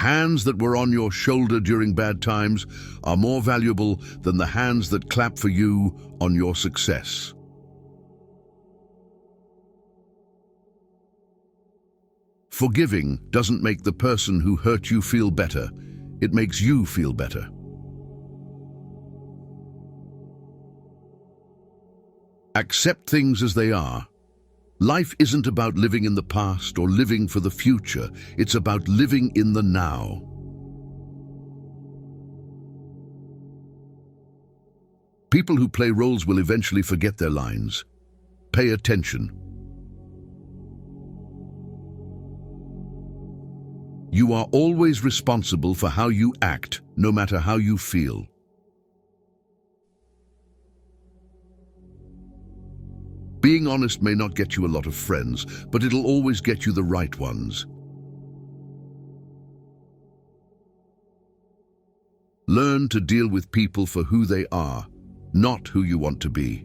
Hands that were on your shoulder during bad times are more valuable than the hands that clap for you on your success. Forgiving doesn't make the person who hurt you feel better. It makes you feel better. Accept things as they are. Life isn't about living in the past or living for the future. It's about living in the now. People who play roles will eventually forget their lines. Pay attention. You are always responsible for how you act, no matter how you feel. Being honest may not get you a lot of friends, but it'll always get you the right ones. Learn to deal with people for who they are, not who you want to be.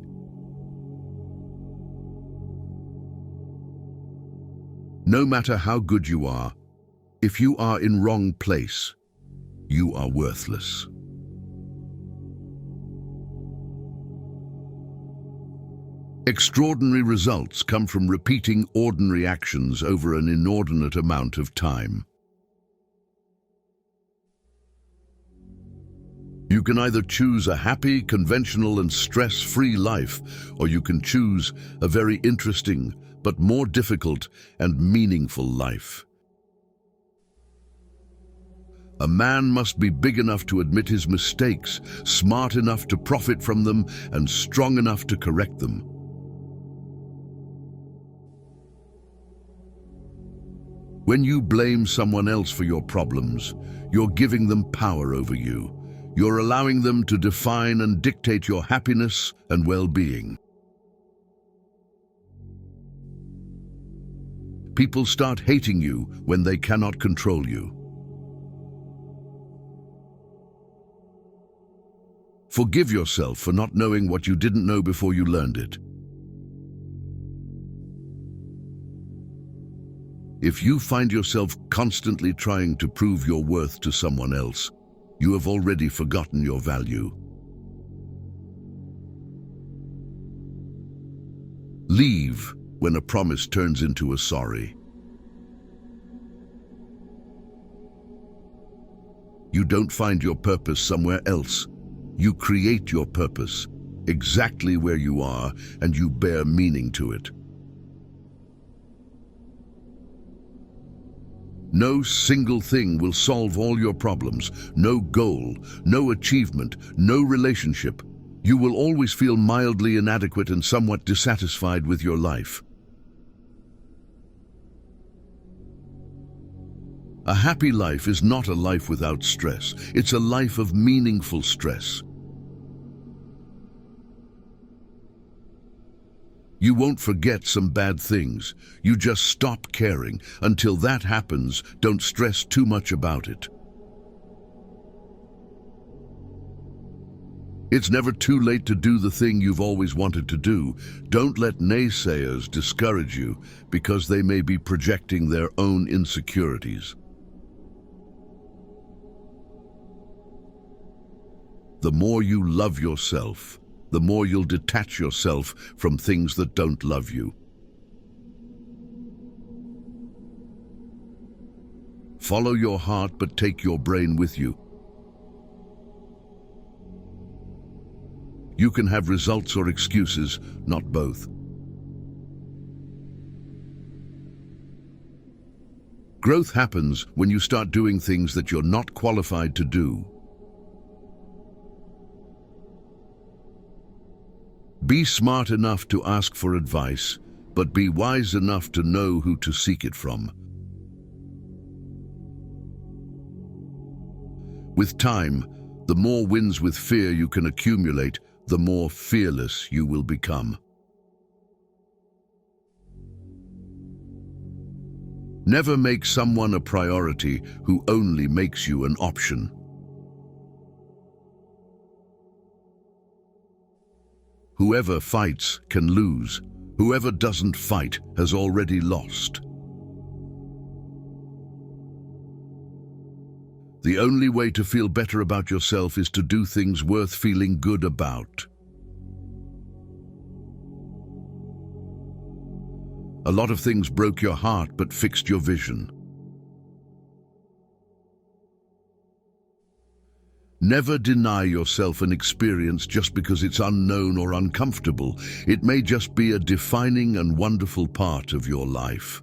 No matter how good you are, if you are in wrong place, you are worthless. Extraordinary results come from repeating ordinary actions over an inordinate amount of time. You can either choose a happy, conventional, and stress-free life, or you can choose a very interesting, but more difficult and meaningful life. A man must be big enough to admit his mistakes, smart enough to profit from them, and strong enough to correct them. When you blame someone else for your problems, you're giving them power over you. You're allowing them to define and dictate your happiness and well-being. People start hating you when they cannot control you. Forgive yourself for not knowing what you didn't know before you learned it. If you find yourself constantly trying to prove your worth to someone else, you have already forgotten your value. Leave when a promise turns into a sorry. You don't find your purpose somewhere else. You create your purpose exactly where you are, and you bear meaning to it. No single thing will solve all your problems, no goal, no achievement, no relationship. You will always feel mildly inadequate and somewhat dissatisfied with your life. A happy life is not a life without stress. It's a life of meaningful stress. You won't forget some bad things. You just stop caring. Until that happens, don't stress too much about it. It's never too late to do the thing you've always wanted to do. Don't let naysayers discourage you because they may be projecting their own insecurities. The more you love yourself, the more you'll detach yourself from things that don't love you. Follow your heart, but take your brain with you. You can have results or excuses, not both. Growth happens when you start doing things that you're not qualified to do. Be smart enough to ask for advice, but be wise enough to know who to seek it from. With time, the more wins with fear you can accumulate, the more fearless you will become. Never make someone a priority who only makes you an option. Whoever fights can lose. Whoever doesn't fight has already lost. The only way to feel better about yourself is to do things worth feeling good about. A lot of things broke your heart but fixed your vision. Never deny yourself an experience just because it's unknown or uncomfortable. It may just be a defining and wonderful part of your life.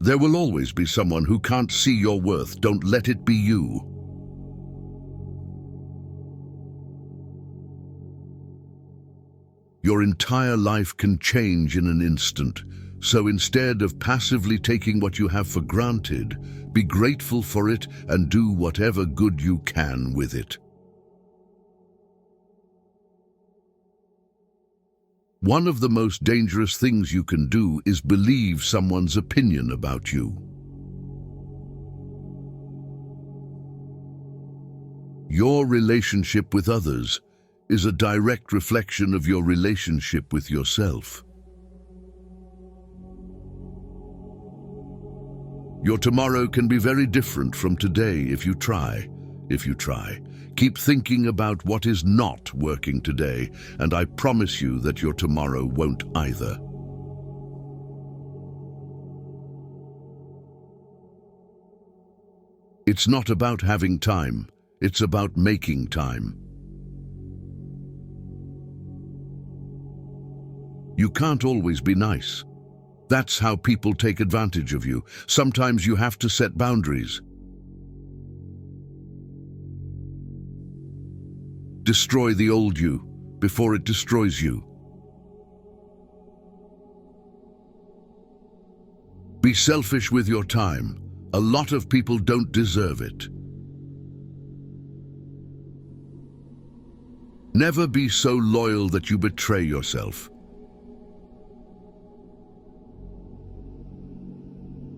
There will always be someone who can't see your worth. Don't let it be you. Your entire life can change in an instant. So instead of passively taking what you have for granted, be grateful for it and do whatever good you can with it. One of the most dangerous things you can do is believe someone's opinion about you. Your relationship with others is a direct reflection of your relationship with yourself. Your tomorrow can be very different from today if you try. Keep thinking about what is not working today, and I promise you that your tomorrow won't either. It's not about having time, it's about making time. You can't always be nice. That's how people take advantage of you. Sometimes you have to set boundaries. Destroy the old you before it destroys you. Be selfish with your time. A lot of people don't deserve it. Never be so loyal that you betray yourself.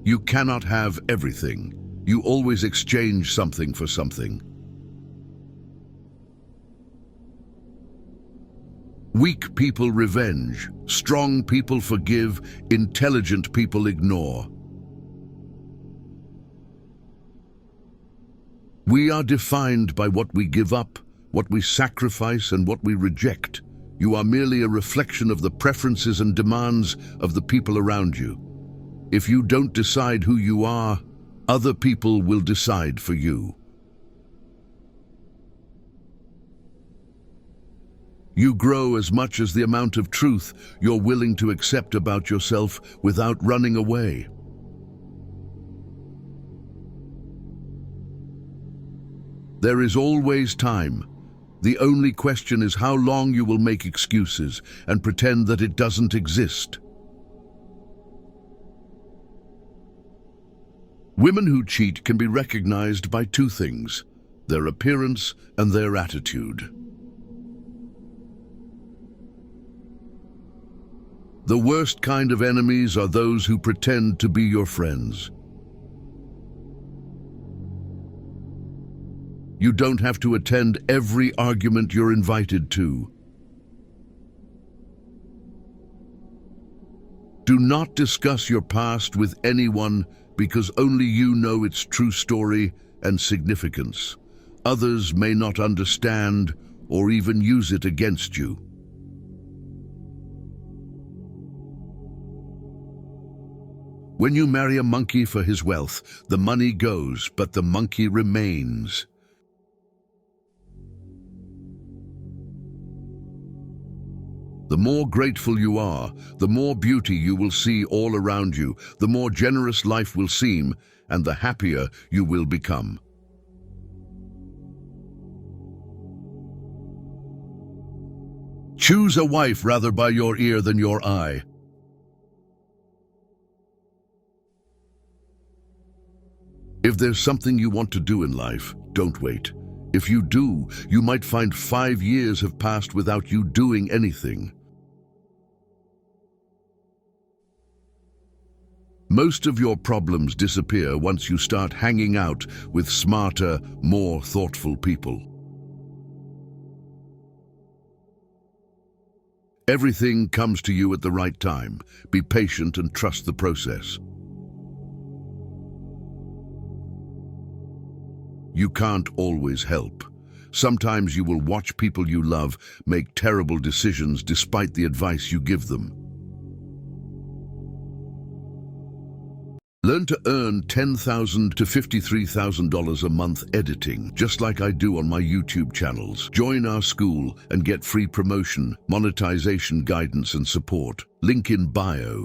You cannot have everything. You always exchange something for something. Weak people revenge, strong people forgive, intelligent people ignore. We are defined by what we give up, what we sacrifice, and what we reject. You are merely a reflection of the preferences and demands of the people around you. If you don't decide who you are, other people will decide for you. You grow as much as the amount of truth you're willing to accept about yourself without running away. There is always time. The only question is how long you will make excuses and pretend that it doesn't exist. Women who cheat can be recognized by two things: their appearance and their attitude. The worst kind of enemies are those who pretend to be your friends. You don't have to attend every argument you're invited to. Do not discuss your past with anyone because only you know its true story and significance. Others may not understand or even use it against you. When you marry a monkey for his wealth, the money goes, but the monkey remains. The more grateful you are, the more beauty you will see all around you, the more generous life will seem, and the happier you will become. Choose a wife rather by your ear than your eye. If there's something you want to do in life, don't wait. If you do, you might find 5 years have passed without you doing anything. Most of your problems disappear once you start hanging out with smarter, more thoughtful people. Everything comes to you at the right time. Be patient and trust the process. You can't always help. Sometimes you will watch people you love make terrible decisions despite the advice you give them. Learn to earn $10,000 to $53,000 a month editing, just like I do on my YouTube channels. Join our school and get free promotion, monetization guidance and support. Link in bio.